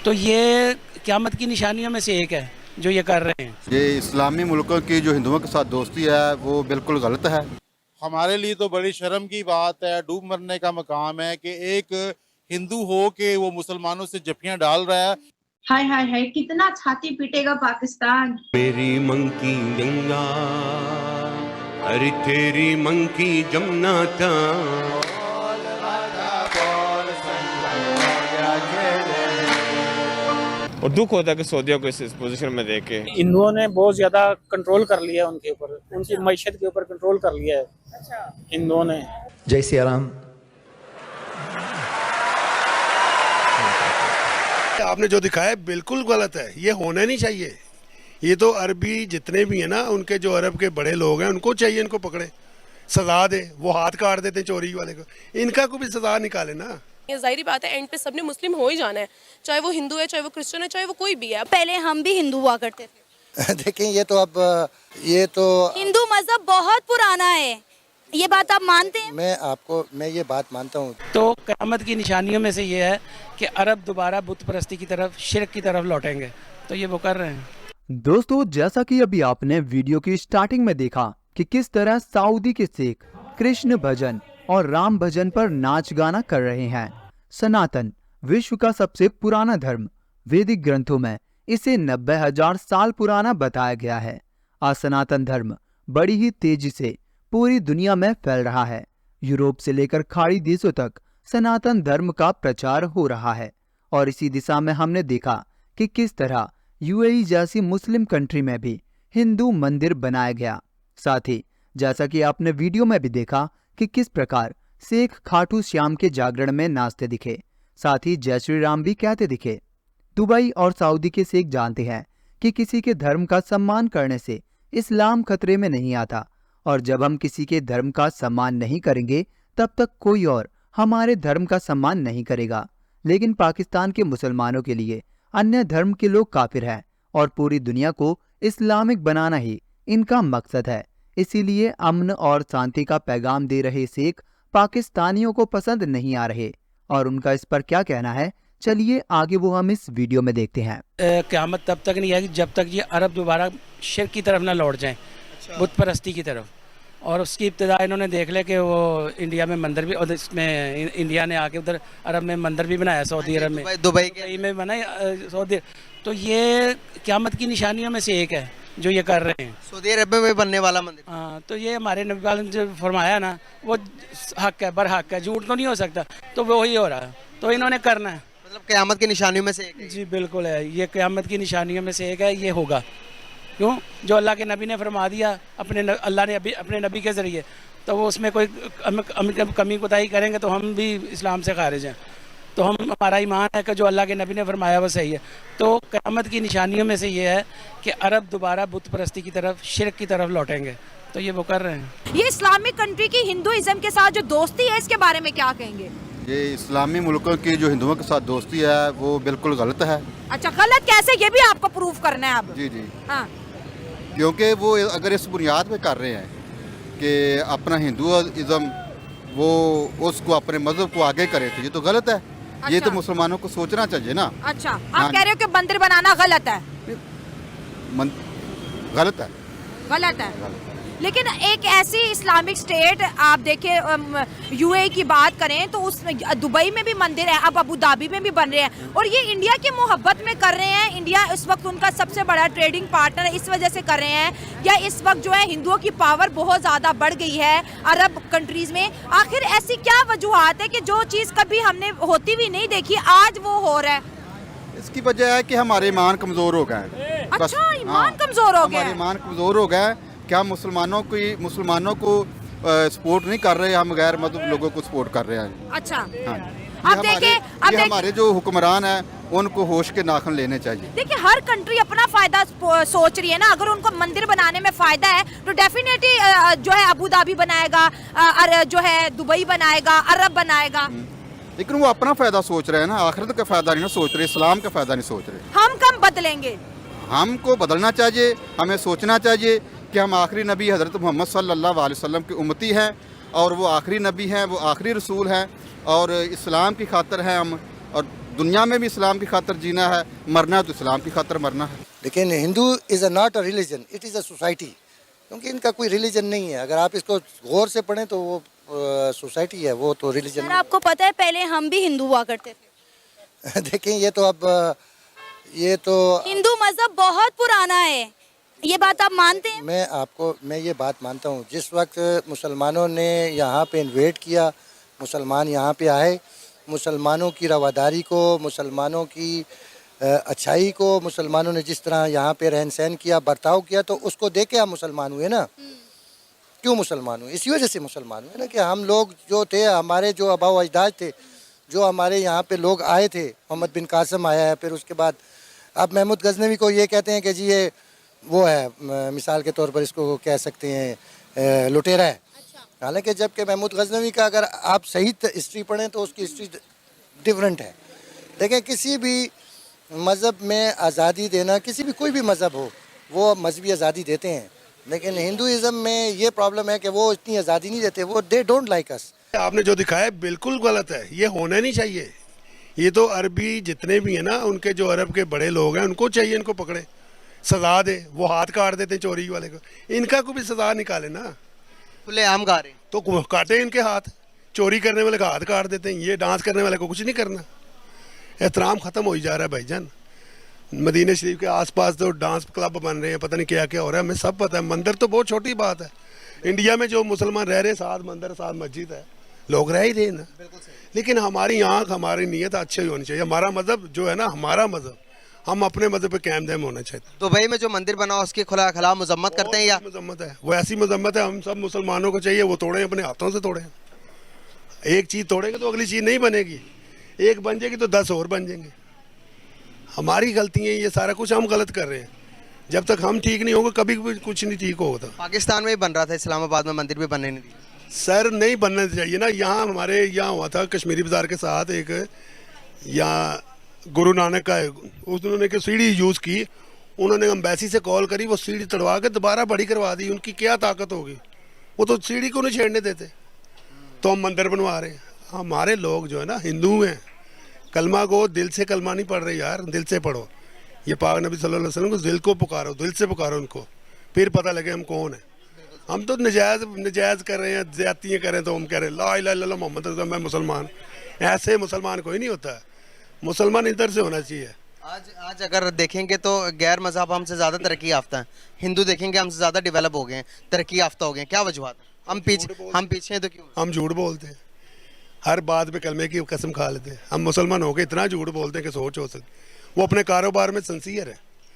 तो ये क़यामत की निशानियों में से एक है जो ये कर रहे हैं। ये इस्लामी मुल्कों की जो हिंदुओं के साथ दोस्ती है वो बिल्कुल गलत है। हमारे लिए तो बड़ी शर्म की बात है, डूब मरने का मकाम है कि एक हिंदू हो के वो मुसलमानों से जफियां डाल रहा है। हाय हाय हाय, कितना छाती पीटेगा पाकिस्तान। मेरी मंकी गंगा, अरे तेरी मंकी जमुना था। और दुख होता है कि सऊदिया को इस पोजीशन में देख के। हिंदुओं ने बहुत ज्यादा कंट्रोल कर लिया है उनके ऊपर, उनकी मईशत के ऊपर कंट्रोल कर लिया है। अच्छा। हिंदुओं ने। जय सिया राम। आपने जो दिखाया बिल्कुल गलत है, ये होना नहीं चाहिए। ये तो अरबी जितने भी हैं ना, उनके जो अरब के बड़े लोग हैं उनको चाहिए इनको पकड़े, सजा दे। वो हाथ काट देते चोरी वाले को, इनका को भी सजा निकाले ना। ये जाहिर बात है, एंड पे सबने मुस्लिम हो ही जाना है, चाहे वो हिंदू है, चाहे वो क्रिश्चियन है, चाहे वो कोई भी है। पहले हम भी हिंदू हुआ करते थे। देखें, ये तो हिंदू मजहब बहुत पुराना है, ये बात आप मानते हैं? मैं ये बात मानता हूँ। तो क़यामत की निशानियों में से ये है कि अरब दोबारा बुत परस्ती की तरफ, शिर्क की तरफ लौटेंगे। तो ये वो कर रहे हैं। दोस्तों, जैसा कि अभी आपने वीडियो की स्टार्टिंग में देखा कि किस तरह सऊदी के सिख कृष्ण भजन और राम भजन पर नाच गाना कर रहे हैं। सनातन विश्व का सबसे पुराना धर्म, वैदिक ग्रंथों में इसे 90,000 साल पुराना बताया गया है। आज सनातन धर्म बड़ी ही तेजी से पूरी दुनिया में फैल रहा है। यूरोप से लेकर खाड़ी देशों तक सनातन धर्म का प्रचार हो रहा है और इसी दिशा में हमने देखा कि किस तरह यूएई जैसी मुस्लिम कंट्री में भी हिंदू मंदिर बनाया गया। साथ ही जैसा कि आपने वीडियो में भी देखा कि किस प्रकार शेख खाटू श्याम के जागरण में नाचते दिखे, साथ ही जय श्री राम भी कहते दिखे। दुबई और सऊदी के शेख जानते हैं कि किसी के धर्म का सम्मान करने से इस्लाम खतरे में नहीं आता, और जब हम किसी के धर्म का सम्मान नहीं करेंगे तब तक कोई और हमारे धर्म का सम्मान नहीं करेगा। लेकिन पाकिस्तान के मुसलमानों के लिए अन्य धर्म के लोग काफिर हैं और पूरी दुनिया को इस्लामिक बनाना ही इनका मकसद है। इसीलिए अमन और शांति का पैगाम दे रहे शेख पाकिस्तानियों को पसंद नहीं आ रहे, और उनका इस पर क्या कहना है, चलिए आगे वो हम इस वीडियो में देखते हैं। क़यामत तब तक नहीं आएगी जब तक ये अरब दोबारा शिर्क की तरफ ना लौट जाएं, बुत परस्ती की तरफ। और उसकी इब्तिदा इन्होंने देख लिया कि वो इंडिया में मंदिर भी, और इसमें इंडिया ने आके उधर अरब में मंदिर भी बनाया, सऊदी अरब में, दुबई में बनाया सऊदी। तो ये क़यामत की निशानियों में से एक है जो ये कर रहे हैं। सऊदी अरब में बनने वाला मंदिर। हाँ, तो ये हमारे नबी पाक ने जो फरमाया ना, वो हक है, बरहक है, झूठ तो नहीं हो सकता। तो वो ही हो रहा है, तो इन्होंने करना है। मतलब क़यामत की निशानियों में से एक है। जी बिल्कुल है, ये क़यामत की निशानियों में से एक है, ये होगा। क्यों? जो अल्लाह के नबी ने फरमा दिया अल्लाह ने अपने नबी के ज़रिए, तो वो उसमें कोई कमी कोताही करेंगे तो हम भी इस्लाम से खारिज हैं। तो हमारा ईमान है कि जो अल्लाह के नबी ने फरमाया वो सही है। तो क़यामत की निशानियों में से ये है कि अरब दोबारा बुत परस्ती की तरफ, शिर्क की तरफ लौटेंगे। तो ये वो कर रहे हैं। ये इस्लामिक कंट्री की हिंदुइज्म के साथ जो दोस्ती है, इसके बारे में क्या कहेंगे? ये इस्लामी मुल्कों की जो हिंदुओं के साथ दोस्ती है वो बिल्कुल गलत है। अच्छा, गलत कैसे, ये भी आपको प्रूफ करना है अब? जी जी। हाँ। क्योंकि वो अगर इस बुनियाद पे कर रहे हैं कि अपना हिंदुइज्म वो उसको अपने मजहब को आगे करे, तो ये तो गलत है। अच्छा। ये तो मुसलमानों को सोचना चाहिए ना। अच्छा, आप कह रहे हो कि मंदिर बनाना गलत है? गलत है, गलत है। लेकिन एक ऐसी इस्लामिक स्टेट, आप देखें यूएई की बात करें तो उस दुबई में भी मंदिर है, अब अबू धाबी में भी बन रहे हैं, और ये इंडिया की मोहब्बत में कर रहे हैं। इंडिया इस वक्त उनका सबसे बड़ा ट्रेडिंग पार्टनर है, इस वजह से कर रहे हैं, या इस वक्त जो है हिंदुओं की पावर बहुत ज़्यादा बढ़ गई है अरब कंट्रीज़ में। आखिर ऐसी क्या वजूहत है कि जो चीज़ कभी हमने होती भी नहीं देखी आज वो हो रहा है? इसकी वजह है कि हमारे ईमान कमज़ोर हो गए। अच्छा, ईमान कमज़ोर हो गया? हमारे ईमान कमज़ोर हो गए। क्या मुसलमानों को सपोर्ट नहीं कर रहे, हम गैर मजहब लोगों को सपोर्ट कर रहे हैं। अच्छा। हाँ। अब देखिए, हमारे जो हुक्मरान हैं उनको होश के नाखून लेने चाहिए। देखिए, हर कंट्री अपना फायदा सोच रही है ना। अगर उनको मंदिर बनाने में फायदा है तो डेफिनेटली जो है अबू धाबी बनाएगा, जो है दुबई बनाएगा, अरब बनाएगा। लेकिन वो अपना फायदा सोच रहे हैं ना, आखिरत का फायदा नहीं सोच रहे, इस्लाम का फायदा नहीं सोच रहे। हम कब बदलेंगे? हमको बदलना चाहिए, हमें सोचना चाहिए कि हम आखिरी नबी हज़रत मोहम्मद सल्लल्लाहु अलैहि वसल्लम की उम्मती हैं, और वो आखिरी नबी हैं, वो आखिरी रसूल हैं, और इस्लाम की खातिर हैं हम, और दुनिया में भी इस्लाम की खातर जीना है, मरना है तो इस्लाम की खातर मरना है। लेकिन Hindu is a not a religion, it is a society, क्योंकि इनका कोई रिलीजन नहीं है। अगर आप इसको गौर से पढ़ें तो वो सोसाइटी है, वो तो रिलीजन सर आपको पता है पहले हम भी हिंदू हुआ करते थे। देखें ये तो हिंदू मजहब बहुत पुराना है, ये बात आप मानते हैं? मैं ये बात मानता हूँ। जिस वक्त मुसलमानों ने यहाँ पे इन्वेट किया, मुसलमान यहाँ पे आए, मुसलमानों की रवादारी को, मुसलमानों की अच्छाई को, मुसलमानों ने जिस तरह यहाँ पे रहन सहन किया, बर्ताव किया, तो उसको देख के हम मुसलमान हुए ना। क्यों मुसलमान हुए? इसी वजह से मुसलमान हुए ना कि हम लोग जो थे, हमारे जो आबा व अजदाद थे, जो हमारे यहाँ पे लोग आए थे, मोहम्मद बिन कासिम आया है, फिर उसके बाद अब महमूद गजनवी को ये कहते हैं कि जी ये वो है, मिसाल के तौर पर इसको कह सकते हैं लुटेरा है। हालांकि जबकि महमूद गजनवी का अगर आप सही हिस्ट्री पढ़ें तो उसकी हिस्ट्री डिफरेंट है। देखें, किसी भी मज़हब में आज़ादी देना, किसी भी कोई भी मज़हब हो, वो मजहबी आज़ादी देते हैं, लेकिन हिंदुइज़्म में ये प्रॉब्लम है कि वो इतनी आज़ादी नहीं देते, वो दे डोंट लाइक अस। आपने जो दिखाया बिल्कुल गलत है, ये होना नहीं चाहिए। ये तो अरबी जितने भी हैं ना, उनके जो अरब के बड़े लोग हैं, उनको चाहिए इनको पकड़े, सजा दे। वो हाथ काट देते हैं चोरी वाले को, इनका को भी सजा निकाले ना। खुले आम गा रहे हैं तो काटे इनके हाथ, चोरी करने वाले का हाथ काट देते हैं, ये डांस करने वाले को कुछ नहीं करना। एहतराम ख़त्म हो ही जा रहा है भाईजान। मदीना शरीफ के आसपास तो डांस क्लब बन रहे हैं, पता नहीं क्या क्या हो रहा है, हमें सब पता है। मंदिर तो बहुत छोटी बात है, इंडिया में जो मुसलमान रह रहे हैं, 7 मंदिर 7 मस्जिद है, लोग रह ही रहे ना। लेकिन हमारी आँख, हमारी नीयत अच्छी होनी चाहिए। हमारा मज़हब जो है ना, हमारा मज़हब, हम अपने मज़हब पे कायम दायम होना चाहिए। दुबई में जो मंदिर बना उसकी खिलाफ मजम्मत करते हैं या मजम्मत है? वो ऐसी मजम्मत है, हम सब मुसलमानों को चाहिए वो तोड़े, अपने हाथों से तोड़े। एक चीज़ तोड़ेंगे तो अगली चीज़ नहीं बनेगी, एक बन जाएगी तो 10 और बन जाएंगे। हमारी गलती है, ये सारा कुछ हम गलत कर रहे हैं। जब तक हम ठीक नहीं होंगे कभी भी कुछ नहीं ठीक होगा। पाकिस्तान में भी बन रहा था, इस्लामाबाद में मंदिर भी बनने नहीं दिया। सर नहीं बनना चाहिए ना। यहाँ हमारे यहाँ हुआ था कश्मीरी बाज़ार के साथ एक, यहाँ गुरु नानक का है, उन्होंने एक सीढ़ी यूज़ की, उन्होंने एम्बेसी से कॉल करी, वो सीढ़ी तड़वा के दोबारा बड़ी करवा दी। उनकी क्या ताकत होगी, वो तो सीढ़ी को नहीं छेड़ने देते, तो हम मंदिर बनवा रहे हैं। हमारे लोग जो है ना हिंदू हैं, कलमा को दिल से कलमा नहीं पढ़ रहे यार, दिल से पढ़ो। ये पाक नबी सल्लल्लाहु अलैहि वसल्लम को दिल को पुकारो, दिल से पुकारो उनको, फिर पता लगे हम कौन है। हम तो नजायज़ कर रहे हैं, ज़्यादतियाँ कर रहे हैं, तो हम कह रहे हैं ला इलाहा इल्लल्लाह मोहम्मद रसूलुल्लाह, मैं मुसलमान। ऐसे मुसलमान कोई नहीं होता है, मुसलमान इधर से होना चाहिए। आज अगर देखेंगे तो गैर मज़हब हमसे ज़्यादा तरक्की याफ्ता हैं, हिंदू देखेंगे हमसे ज़्यादा डेवलप हो गए हैं, तरक्की याफ्ता हो गए हैं। क्या वजूहत? हम पीछे हैं तो क्यों? हम झूठ बोलते हैं, हर बात पे कलमे की कसम खा लेते हैं। हम मुसलमान होकर इतना झूठ बोलते हैं कि सोच हो सकती। वो अपने कारोबार में सिंसियर है,